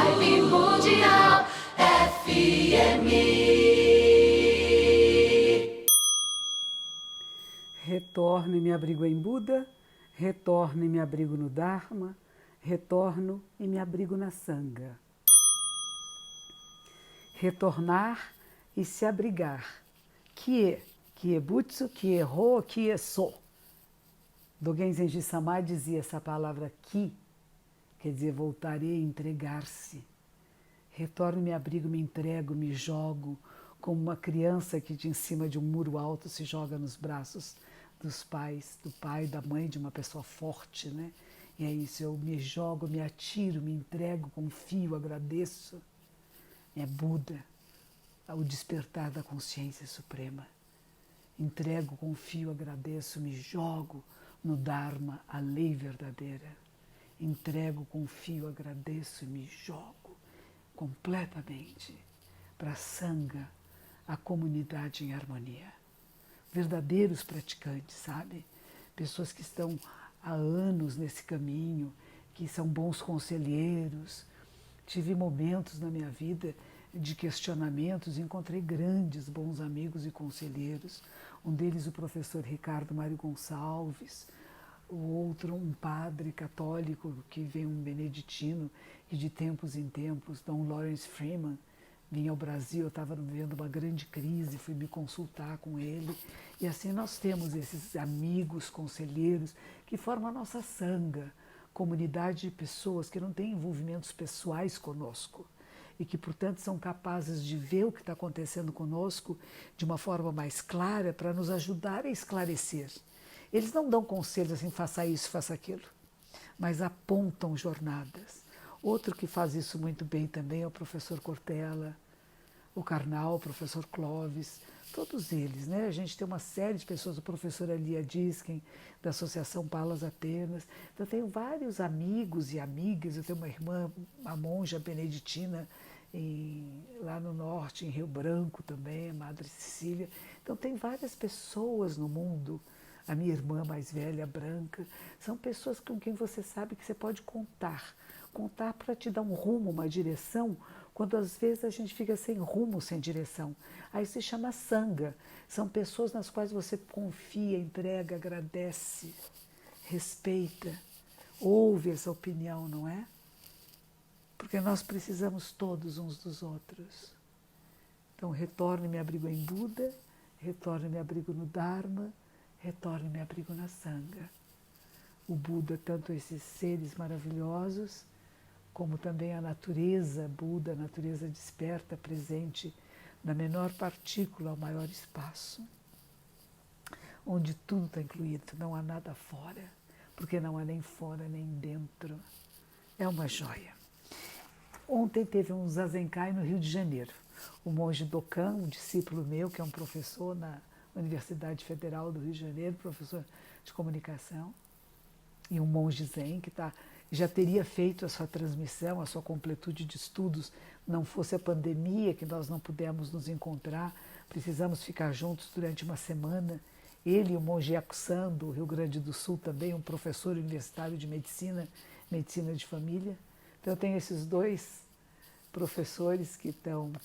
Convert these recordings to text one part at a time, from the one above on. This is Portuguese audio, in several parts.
Vibe Mundial FM. Retorno e me abrigo em Buda, retorno e me abrigo no Dharma, retorno e me abrigo na Sangha. Retornar e se abrigar. Kiebutsu, Kierro, Kieso. Dogen Zenji Sama dizia essa palavra ki, quer dizer voltarei, entregar-se. Retorno, me abrigo, me entrego, me jogo, como uma criança que de em cima de um muro alto se joga nos braços dos pais, do pai, da mãe, de uma pessoa forte, né? E é isso, eu me jogo, me atiro, me entrego, confio, agradeço. É Buda, o despertar da consciência suprema. Entrego, confio, agradeço, me jogo no Dharma, a lei verdadeira. Entrego, confio, agradeço e me jogo completamente para a Sangha, a comunidade em harmonia. Verdadeiros praticantes, sabe? Pessoas que estão há anos nesse caminho, que são bons conselheiros. Tive momentos na minha vida de questionamentos, encontrei grandes bons amigos e conselheiros. Um deles o professor Ricardo Mário Gonçalves, o outro um padre católico que vem um beneditino e de tempos em tempos, Dom Lawrence Freeman, vinha ao Brasil, eu estava vivendo uma grande crise, fui me consultar com ele. E assim nós temos esses amigos, conselheiros, que formam a nossa Sangha, comunidade de pessoas que não têm envolvimentos pessoais conosco e que, portanto, são capazes de ver o que está acontecendo conosco de uma forma mais clara para nos ajudar a esclarecer. Eles não dão conselhos assim, faça isso, faça aquilo, mas apontam jornadas. Outro que faz isso muito bem também é o professor Cortella, o Karnal, o professor Clóvis, todos eles, né? A gente tem uma série de pessoas, o professor Elia Diskin, da Associação Palas Atenas. Então, eu tenho vários amigos e amigas, eu tenho uma irmã, uma monja beneditina, lá no norte, em Rio Branco também, a Madre Cecília. Então, tem várias pessoas no mundo. A minha irmã mais velha, branca, são pessoas com quem você sabe que você pode contar. Contar para te dar um rumo, uma direção, quando às vezes a gente fica sem rumo, sem direção. Aí se chama Sangha. São pessoas nas quais você confia, entrega, agradece, respeita, ouve essa opinião, não é? Porque nós precisamos todos uns dos outros. Então, retorno e me abrigo em Buda, retorno e me abrigo no Dharma, retorno e me abrigo na Sangha. O Buda, tanto esses seres maravilhosos, como também a natureza Buda, a natureza desperta, presente da menor partícula ao maior espaço, onde tudo está incluído, não há nada fora, porque não há nem fora nem dentro. É uma joia. Ontem teve um Zazenkai no Rio de Janeiro. O monge Dokan, um discípulo meu, que é um professor na Universidade Federal do Rio de Janeiro, professor de comunicação, e um monge zen que já teria feito a sua transmissão, a sua completude de estudos, não fosse a pandemia, que nós não pudemos nos encontrar, precisamos ficar juntos durante uma semana. Ele e o monge Yakusan, do Rio Grande do Sul, também um professor universitário de medicina, medicina de família. Então eu tenho esses dois professores que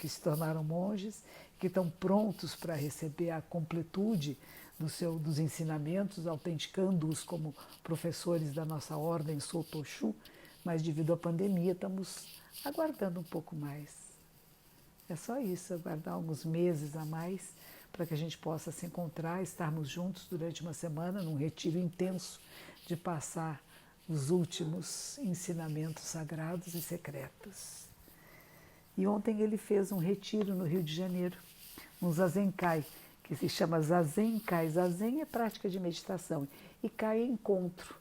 se tornaram monges, que estão prontos para receber a completude dos ensinamentos, autenticando-os como professores da nossa ordem Sotoshu, mas devido à pandemia estamos aguardando um pouco mais. É só isso, aguardar alguns meses a mais para que a gente possa se encontrar, estarmos juntos durante uma semana num retiro intenso de passar os últimos ensinamentos sagrados e secretos. E ontem ele fez um retiro no Rio de Janeiro, um Zazenkai, que se chama Zazenkai. Zazen é prática de meditação e Kai é encontro,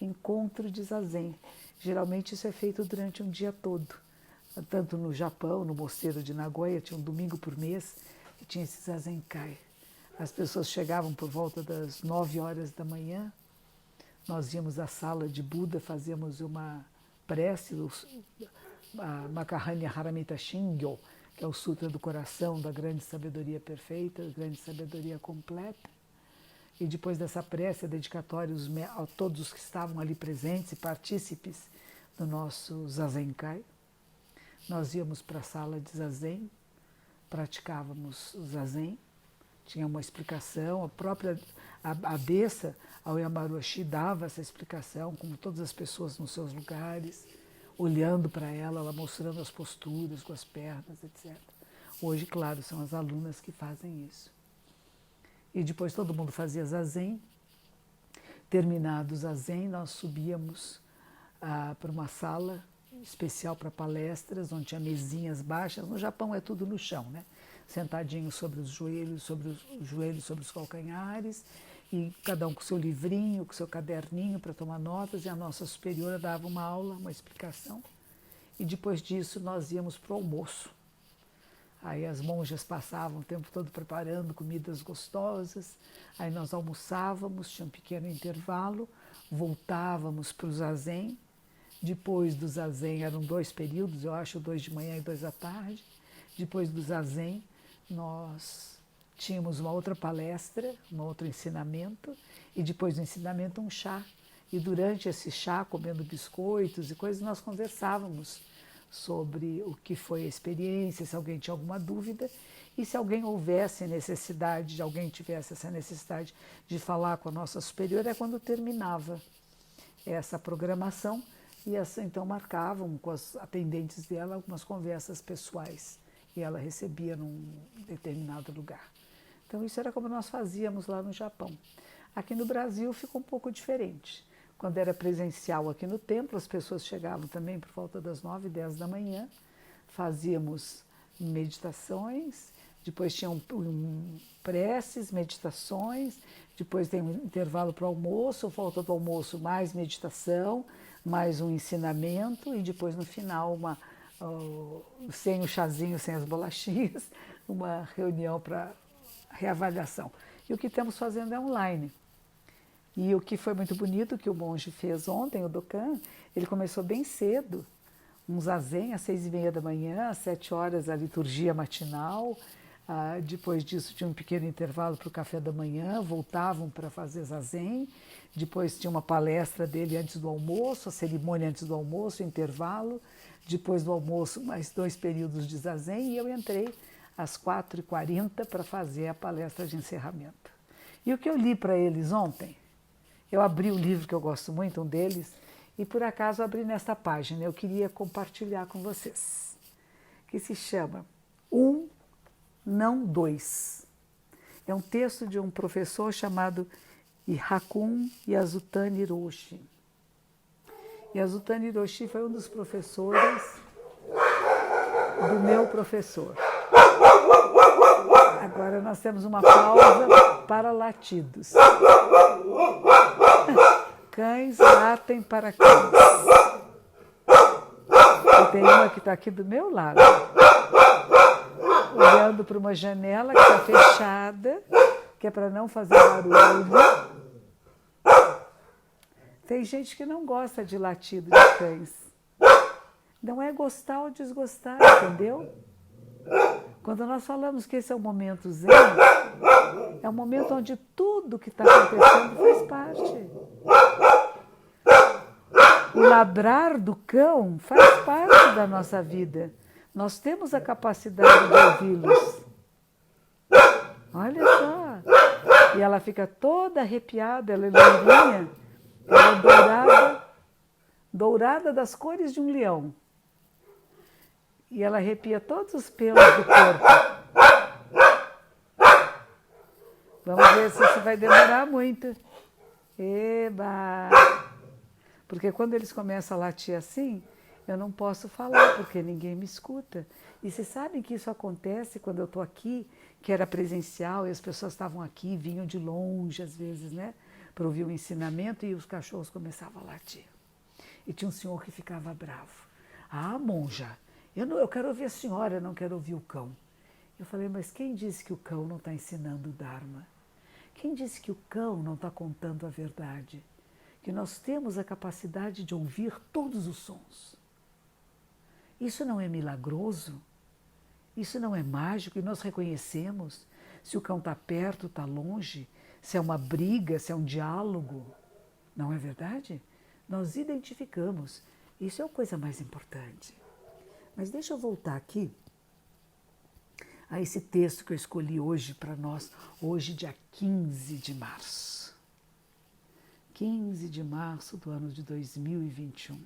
encontro de Zazen. Geralmente isso é feito durante um dia todo. Tanto no Japão, no mosteiro de Nagoya, tinha um domingo por mês, e tinha esse Zazenkai. As pessoas chegavam por volta das 9 horas da manhã, nós íamos à sala de Buda, fazíamos uma prece, a Makahanya Haramita Shingyo, que é o Sutra do Coração, da grande sabedoria perfeita, da grande sabedoria completa. E depois dessa prece, a dedicatória a todos os que estavam ali presentes e partícipes do nosso Zazenkai. nós íamos para a sala de zazen, praticávamos o zazen, tinha uma explicação, a própria abessa, a Oyamaru Oshi, dava essa explicação, como todas as pessoas nos seus lugares, olhando para ela, ela mostrando as posturas com as pernas, etc. Hoje, claro, são as alunas que fazem isso. E depois todo mundo fazia zazen. Terminado o zazen, nós subíamos para uma sala especial para palestras, onde tinha mesinhas baixas. No Japão é tudo no chão, né? Sentadinho sobre os joelhos, sobre os calcanhares, e cada um com seu livrinho, com seu caderninho para tomar notas, e a nossa superiora dava uma aula, uma explicação. E depois disso nós íamos para o almoço. Aí as monjas passavam o tempo todo preparando comidas gostosas, aí nós almoçávamos, tinha um pequeno intervalo, voltávamos para o zazen. Depois do zazen, eram 2 períodos, eu acho, 2 de manhã e 2 da tarde. Depois do zazen, nós tínhamos uma outra palestra, um outro ensinamento, e depois do ensinamento um chá. E durante esse chá, comendo biscoitos e coisas, nós conversávamos sobre o que foi a experiência, se alguém tinha alguma dúvida, e se alguém houvesse necessidade, alguém tivesse essa necessidade de falar com a nossa superiora, é quando terminava essa programação, e então marcavam com as atendentes dela algumas conversas pessoais, e ela recebia num determinado lugar. Então isso era como nós fazíamos lá no Japão. Aqui no Brasil ficou um pouco diferente. Quando era presencial aqui no templo, as pessoas chegavam também por volta das 9, 10 da manhã, fazíamos meditações, depois tinham preces, meditações, depois tem um intervalo para o almoço, volta do almoço mais meditação, mais um ensinamento, e depois no final, sem o chazinho, sem as bolachinhas, uma reunião para reavaliação. E o que estamos fazendo é online. E o que foi muito bonito que o monge fez ontem, o Dokan, ele começou bem cedo, um zazen às 6h30 da manhã, às 7 horas a liturgia matinal, depois disso tinha um pequeno intervalo para o café da manhã, voltavam para fazer zazen, depois tinha uma palestra dele antes do almoço, a cerimônia antes do almoço, intervalo, depois do almoço mais 2 períodos de zazen, e eu entrei às 4h40 para fazer a palestra de encerramento. E o que eu li para eles ontem? Eu abri o livro que eu gosto muito, um deles, e por acaso abri nesta página. Eu queria compartilhar com vocês, que se chama Não Dois. É um texto de um professor chamado Hakun Yasutani Hiroshi. Yasutani Hiroshi foi um dos professores do meu professor. Agora nós temos uma pausa para latidos. Cães latem para cães. E tem uma que está aqui do meu lado, olhando para uma janela que está fechada, que é para não fazer barulho. Tem gente que não gosta de latido de cães. Não é gostar ou desgostar, entendeu? Quando nós falamos que esse é o momento zen, é um momento onde tudo que está acontecendo faz parte. O ladrar do cão faz parte da nossa vida. Nós temos a capacidade de ouvi-los. Olha só. E ela fica toda arrepiada, ela é loirinha, ela é dourada, dourada das cores de um leão. E ela arrepia todos os pelos do corpo. Vamos ver se isso vai demorar muito. Eba! Porque quando eles começam a latir assim, eu não posso falar, porque ninguém me escuta. E vocês sabem que isso acontece quando eu estou aqui, que era presencial, e as pessoas estavam aqui, vinham de longe às vezes, né, para ouvir o ensinamento, e os cachorros começavam a latir. E tinha um senhor que ficava bravo. Ah, monja, eu quero ouvir a senhora, eu não quero ouvir o cão. Eu falei, mas quem disse que o cão não está ensinando o Dharma? Quem disse que o cão não está contando a verdade? Que nós temos a capacidade de ouvir todos os sons. Isso não é milagroso? Isso não é mágico? E nós reconhecemos se o cão está perto, está longe, se é uma briga, se é um diálogo. Não é verdade? Nós identificamos. Isso é a coisa mais importante. Mas deixa eu voltar aqui a esse texto que eu escolhi hoje para nós, hoje, dia 15 de março. 15 de março do ano de 2021.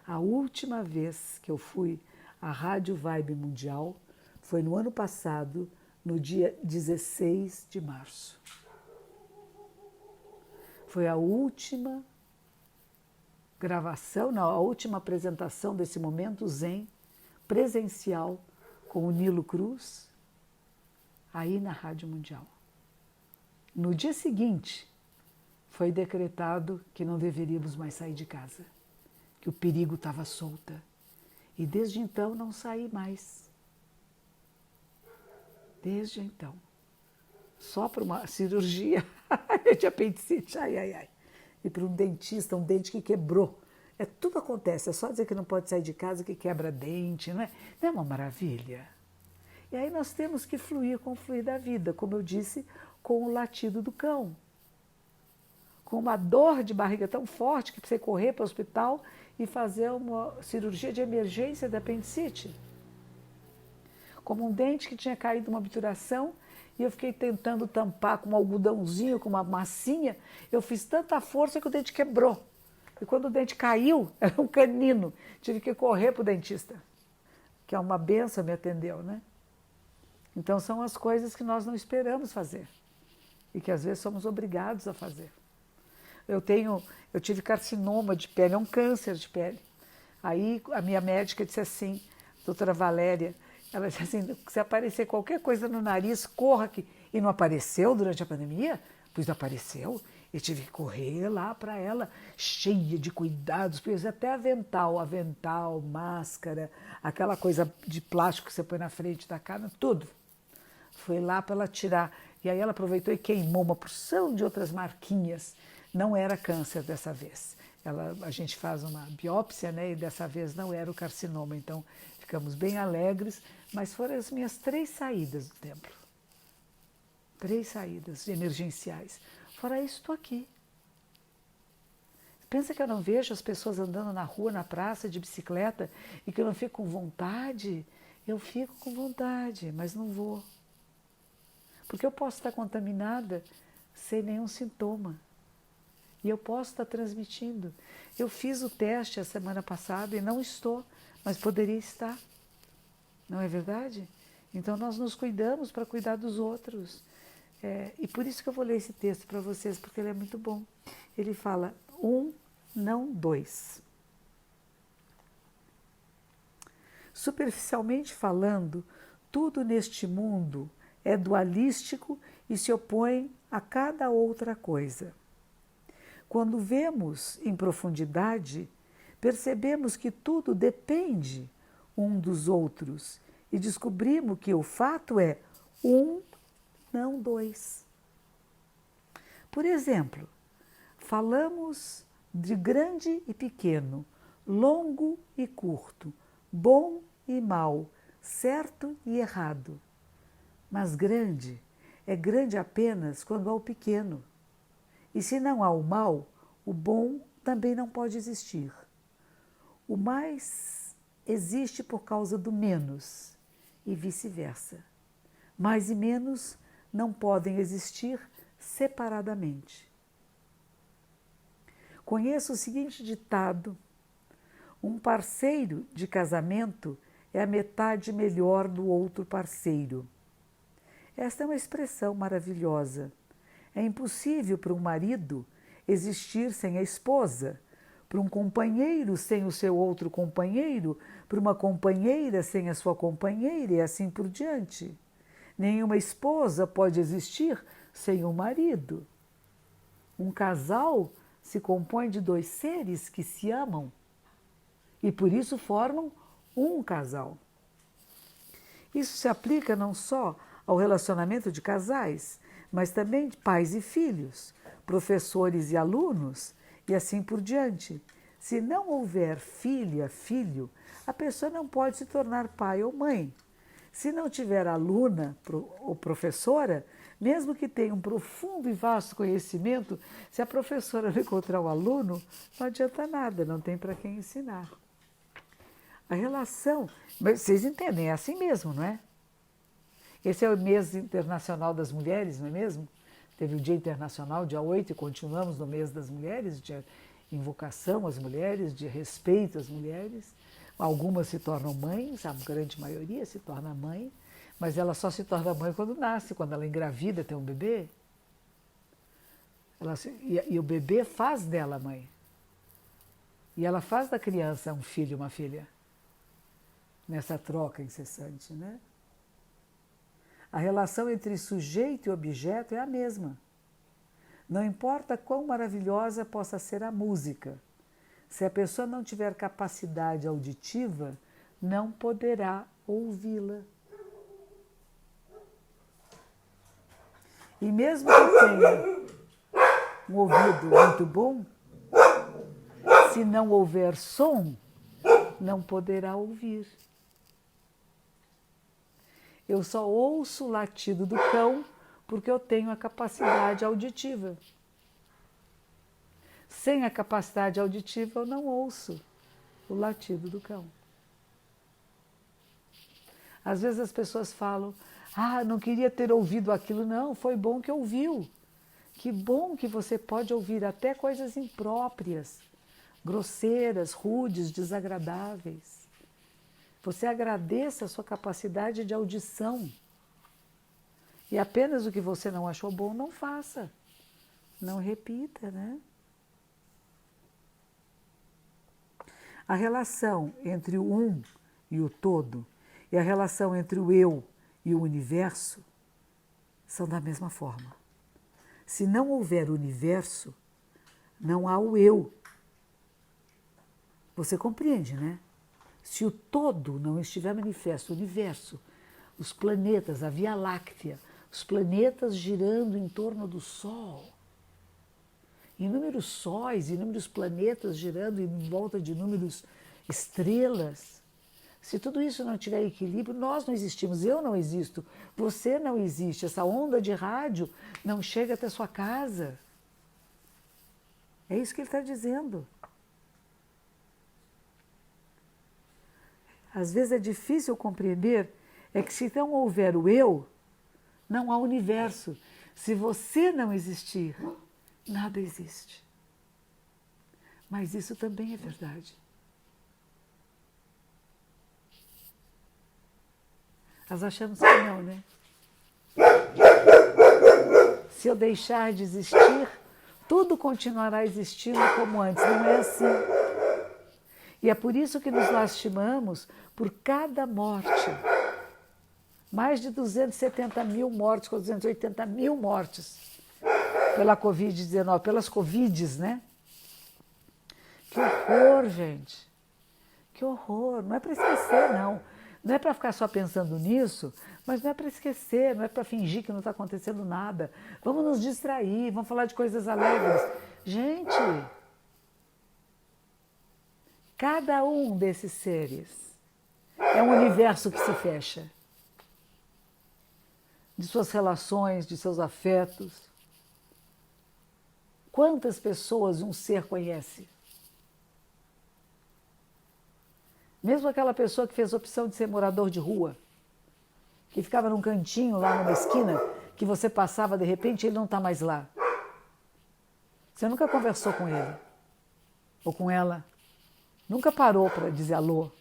A última vez que eu fui à Rádio Vibe Mundial foi no ano passado, no dia 16 de março. Foi a última gravação, não, a última apresentação desse momento zen presencial com o Nilo Cruz, aí na Rádio Mundial. No dia seguinte, foi decretado que não deveríamos mais sair de casa, que o perigo estava solta. E desde então não saí mais. Desde então. Só para uma cirurgia de apendicite, ai. E para um dentista, um dente que quebrou. Tudo acontece, é só dizer que não pode sair de casa que quebra dente, não é? Não é uma maravilha? E aí nós temos que fluir com o fluir da vida, como eu disse, com o latido do cão. Com uma dor de barriga tão forte que precisa correr para o hospital e fazer uma cirurgia de emergência da apendicite. Como um dente que tinha caído uma obturação e eu fiquei tentando tampar com um algodãozinho, com uma massinha, eu fiz tanta força que o dente quebrou. E quando o dente caiu, era um canino, tive que correr para o dentista, que é uma benção, me atendeu, né? Então são as coisas que nós não esperamos fazer e que às vezes somos obrigados a fazer. Eu tive carcinoma de pele, é um câncer de pele. Aí a minha médica disse assim, doutora Valéria, ela disse assim, se aparecer qualquer coisa no nariz, corra aqui. E não apareceu durante a pandemia? Pois apareceu. Eu tive que correr lá para ela, cheia de cuidados, até avental, máscara, aquela coisa de plástico que você põe na frente da cara, tudo. Foi lá para ela tirar. E aí ela aproveitou e queimou uma porção de outras marquinhas. Não era câncer dessa vez. A gente faz uma biópsia, né? E dessa vez não era o carcinoma. Então ficamos bem alegres, mas foram as minhas 3 saídas do templo. 3 saídas emergenciais. Fora isso, estou aqui. Pensa que eu não vejo as pessoas andando na rua, na praça, de bicicleta, e que eu não fico com vontade? Eu fico com vontade, mas não vou. Porque eu posso estar contaminada sem nenhum sintoma. E eu posso estar transmitindo. Eu fiz o teste a semana passada e não estou, mas poderia estar. Não é verdade? Então nós nos cuidamos para cuidar dos outros. E por isso que eu vou ler esse texto para vocês, porque ele é muito bom. Ele fala 1, não 2. Superficialmente falando, tudo neste mundo é dualístico e se opõe a cada outra coisa. Quando vemos em profundidade, percebemos que tudo depende um dos outros e descobrimos que o fato é 1, não 2. Por exemplo, falamos de grande e pequeno, longo e curto, bom e mal, certo e errado. Mas grande é grande apenas quando há o pequeno. E se não há o mal, o bom também não pode existir. O mais existe por causa do menos e vice-versa. Mais e menos não podem existir separadamente. Conheço o seguinte ditado: um parceiro de casamento é a metade melhor do outro parceiro. Esta é uma expressão maravilhosa. É impossível para um marido existir sem a esposa, para um companheiro sem o seu outro companheiro, para uma companheira sem a sua companheira e assim por diante. Nenhuma esposa pode existir sem um marido. Um casal se compõe de 2 seres que se amam e por isso formam um casal. Isso se aplica não só ao relacionamento de casais, mas também de pais e filhos, professores e alunos, e assim por diante. Se não houver filha, filho, a pessoa não pode se tornar pai ou mãe. Se não tiver aluna ou professora, mesmo que tenha um profundo e vasto conhecimento, se a professora não encontrar o aluno, não adianta nada, não tem para quem ensinar. A relação, mas vocês entendem, é assim mesmo, não é? Esse é o mês internacional das mulheres, não é mesmo? Teve o Dia Internacional, dia 8, e continuamos no mês das mulheres, de invocação às mulheres, de respeito às mulheres. Algumas se tornam mães, a grande maioria se torna mãe, mas ela só se torna mãe quando nasce, quando ela engravida, tem um bebê. E o bebê faz dela mãe. E ela faz da criança um filho e uma filha. Nessa troca incessante, né? A relação entre sujeito e objeto é a mesma. Não importa quão maravilhosa possa ser a música, se a pessoa não tiver capacidade auditiva, não poderá ouvi-la. E mesmo que tenha um ouvido muito bom, se não houver som, não poderá ouvir. Eu só ouço o latido do cão porque eu tenho a capacidade auditiva. Sem a capacidade auditiva, eu não ouço o latido do cão. Às vezes as pessoas falam, não queria ter ouvido aquilo. Não, foi bom que ouviu. Que bom que você pode ouvir até coisas impróprias, grosseiras, rudes, desagradáveis. Você agradeça a sua capacidade de audição. E apenas o que você não achou bom, não faça. Não repita, né? A relação entre o um e o todo, e a relação entre o eu e o universo, são da mesma forma. Se não houver universo, não há o eu. Você compreende, né? Se o todo não estiver manifesto, o universo, os planetas, a Via Láctea, os planetas girando em torno do Sol, inúmeros sóis, inúmeros planetas girando em volta de inúmeras estrelas. Se tudo isso não tiver equilíbrio, nós não existimos, eu não existo, você não existe, essa onda de rádio não chega até sua casa. É isso que ele está dizendo. Às vezes é difícil compreender, é que se não houver o eu, não há universo. Se você não existir, nada existe. Mas isso também é verdade. Nós achamos que não, né? Se eu deixar de existir, tudo continuará existindo como antes. Não é assim. E é por isso que nos lastimamos por cada morte. Mais de 270 mil mortes, 280 mil mortes pela Covid-19, pelas Covids, né? Que horror, gente. Que horror. Não é para esquecer, não. Não é para ficar só pensando nisso, mas não é para esquecer, não é para fingir que não está acontecendo nada. Vamos nos distrair, vamos falar de coisas alegres. Gente, cada um desses seres é um universo que se fecha. De suas relações, de seus afetos. Quantas pessoas um ser conhece? Mesmo aquela pessoa que fez a opção de ser morador de rua, que ficava num cantinho lá numa esquina, que você passava de repente e ele não está mais lá. Você nunca conversou com ele ou com ela, nunca parou para dizer alô,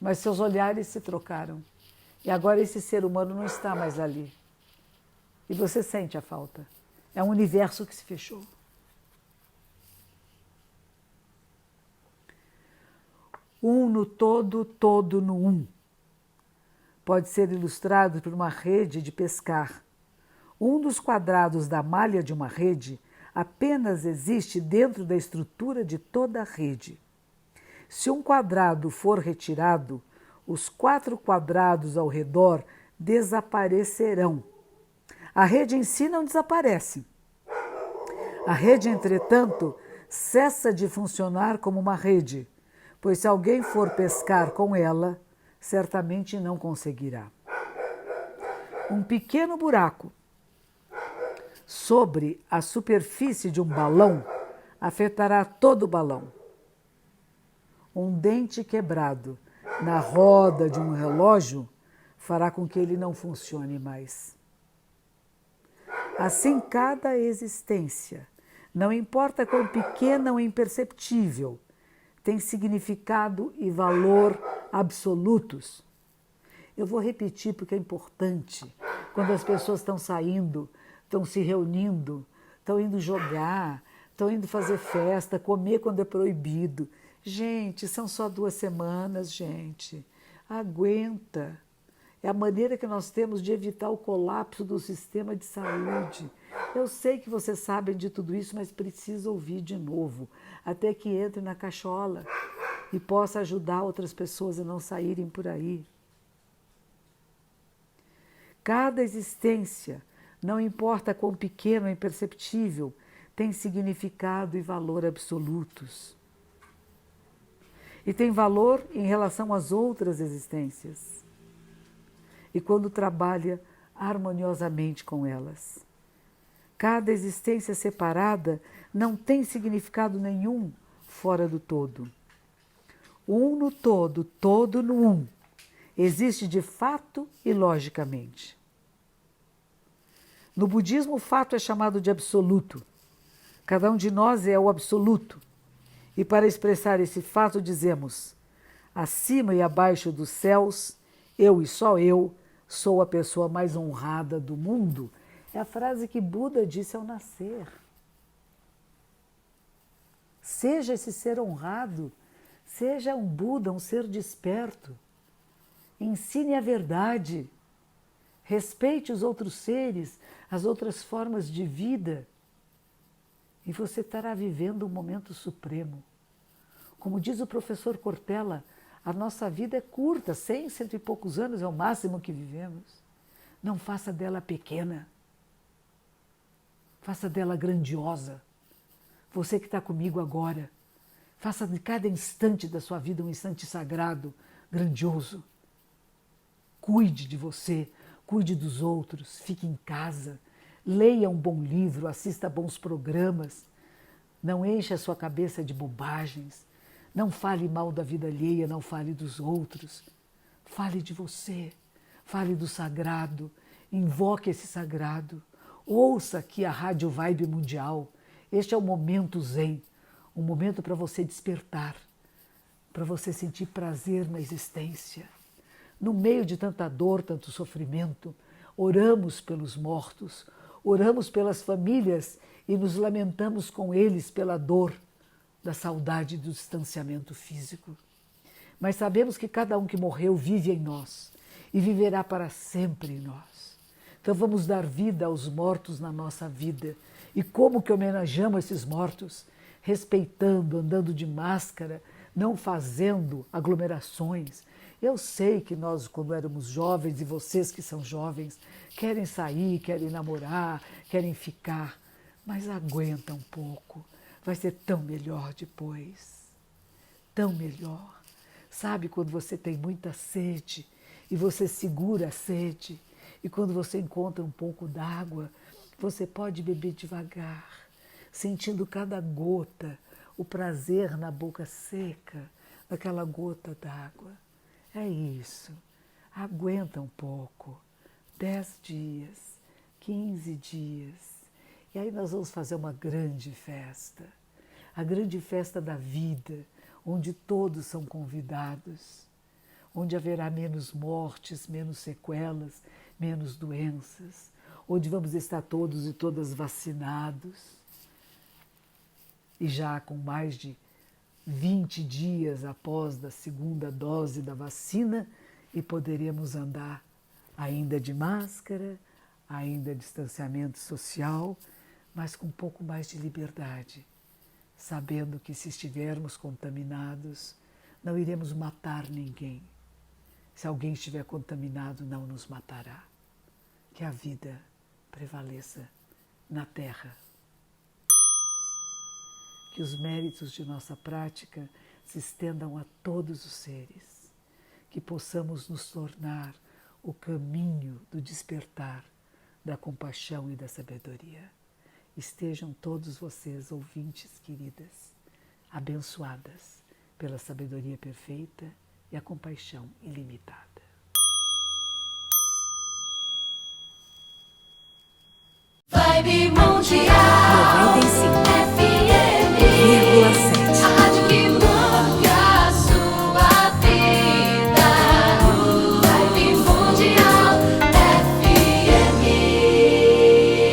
mas seus olhares se trocaram. E agora esse ser humano não está mais ali. E você sente a falta. É um universo que se fechou. Um no todo, todo no um. Pode ser ilustrado por uma rede de pescar. Um dos quadrados da malha de uma rede apenas existe dentro da estrutura de toda a rede. Se um quadrado for retirado, os 4 quadrados ao redor desaparecerão. A rede em si não desaparece. A rede, entretanto, cessa de funcionar como uma rede, pois se alguém for pescar com ela, certamente não conseguirá. Um pequeno buraco sobre a superfície de um balão afetará todo o balão. Um dente quebrado na roda de um relógio fará com que ele não funcione mais. Assim, cada existência, não importa quão pequena ou imperceptível, tem significado e valor absolutos. Eu vou repetir porque é importante. Quando as pessoas estão saindo, estão se reunindo, estão indo jogar, estão indo fazer festa, comer quando é proibido. Gente, são só 2 semanas, gente. Aguenta. É a maneira que nós temos de evitar o colapso do sistema de saúde. Eu sei que vocês sabem de tudo isso, mas precisa ouvir de novo, até que entre na cachola e possa ajudar outras pessoas a não saírem por aí. Cada existência, não importa quão pequeno ou imperceptível, tem significado e valor absolutos. E tem valor em relação às outras existências. E quando trabalha harmoniosamente com elas. Cada existência separada não tem significado nenhum fora do todo. Um no todo, todo no um, existe de fato e logicamente. No budismo, o fato é chamado de absoluto. Cada um de nós é o absoluto. E para expressar esse fato dizemos: acima e abaixo dos céus, eu e só eu sou a pessoa mais honrada do mundo. É a frase que Buda disse ao nascer. Seja esse ser honrado, seja um Buda, um ser desperto. Ensine a verdade. Respeite os outros seres, as outras formas de vida. E você estará vivendo um momento supremo. Como diz o professor Cortella, a nossa vida é curta, 100, 100 e poucos anos é o máximo que vivemos. Não faça dela pequena. Faça dela grandiosa. Você que está comigo agora, faça de cada instante da sua vida um instante sagrado, grandioso. Cuide de você, cuide dos outros, fique em casa, leia um bom livro, assista a bons programas, não encha a sua cabeça de bobagens, não fale mal da vida alheia, não fale dos outros, fale de você, fale do sagrado, invoque esse sagrado, ouça aqui a Rádio Vibe Mundial. Este é o momento zen, um momento para você despertar, para você sentir prazer na existência. No meio de tanta dor, tanto sofrimento, oramos pelos mortos, oramos pelas famílias e nos lamentamos com eles pela dor, da saudade do distanciamento físico. Mas sabemos que cada um que morreu vive em nós e viverá para sempre em nós. Então vamos dar vida aos mortos na nossa vida. E como que homenageamos esses mortos? Respeitando, andando de máscara, não fazendo aglomerações. Eu sei que nós, quando éramos jovens, e vocês que são jovens, querem sair, querem namorar, querem ficar, mas aguenta um pouco. Vai ser tão melhor depois. Tão melhor. Sabe quando você tem muita sede e você segura a sede? E quando você encontra um pouco d'água, você pode beber devagar, sentindo cada gota, o prazer na boca seca daquela gota d'água. É isso. Aguenta um pouco. 10 dias, 15 dias. E aí nós vamos fazer uma grande festa. A grande festa da vida, onde todos são convidados. Onde haverá menos mortes, menos sequelas, menos doenças. Onde vamos estar todos e todas vacinados. E já com mais de 20 dias após da segunda dose da vacina e poderemos andar ainda de máscara, ainda distanciamento social, mas com um pouco mais de liberdade, sabendo que se estivermos contaminados, não iremos matar ninguém. Se alguém estiver contaminado, não nos matará. Que a vida prevaleça na Terra. Que os méritos de nossa prática se estendam a todos os seres. Que possamos nos tornar o caminho do despertar, da compaixão e da sabedoria. Estejam todos vocês, ouvintes queridas, abençoadas, pela sabedoria perfeita e a compaixão ilimitada. Vibe